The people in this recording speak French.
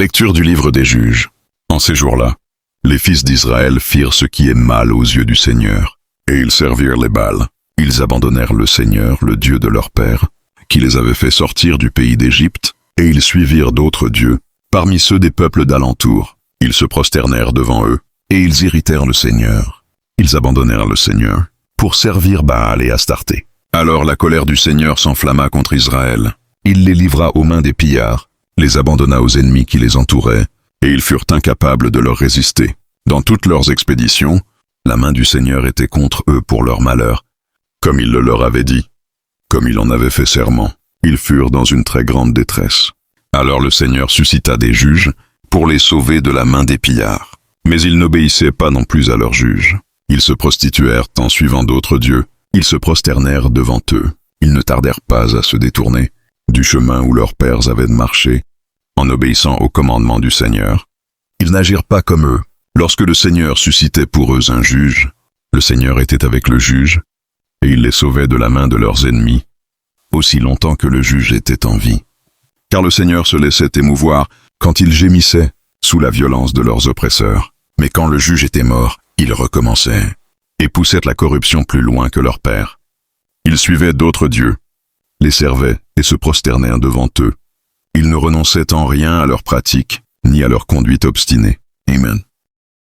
Lecture du livre des Juges. En ces jours-là, les fils d'Israël firent ce qui est mal aux yeux du Seigneur, et ils servirent les Baals. Ils abandonnèrent le Seigneur, le Dieu de leur père, qui les avait fait sortir du pays d'Égypte, et ils suivirent d'autres dieux, parmi ceux des peuples d'alentour. Ils se prosternèrent devant eux, et ils irritèrent le Seigneur. Ils abandonnèrent le Seigneur, pour servir Baal et Astarté. Alors la colère du Seigneur s'enflamma contre Israël. Il les livra aux mains des pillards, les abandonna aux ennemis qui les entouraient, et ils furent incapables de leur résister. Dans toutes leurs expéditions, la main du Seigneur était contre eux pour leur malheur, comme il le leur avait dit, comme il en avait fait serment. Ils furent dans une très grande détresse. Alors le Seigneur suscita des juges pour les sauver de la main des pillards. Mais ils n'obéissaient pas non plus à leurs juges. Ils se prostituèrent en suivant d'autres dieux. Ils se prosternèrent devant eux. Ils ne tardèrent pas à se détourner du chemin où leurs pères avaient marché, en obéissant au commandement du Seigneur. Ils n'agirent pas comme eux. Lorsque le Seigneur suscitait pour eux un juge, le Seigneur était avec le juge, et il les sauvait de la main de leurs ennemis, aussi longtemps que le juge était en vie. Car le Seigneur se laissait émouvoir quand ils gémissaient sous la violence de leurs oppresseurs. Mais quand le juge était mort, ils recommençaient, et poussaient la corruption plus loin que leur père. Ils suivaient d'autres dieux, les servaient et se prosternèrent devant eux. Ils ne renonçaient en rien à leur pratique, ni à leur conduite obstinée. Amen.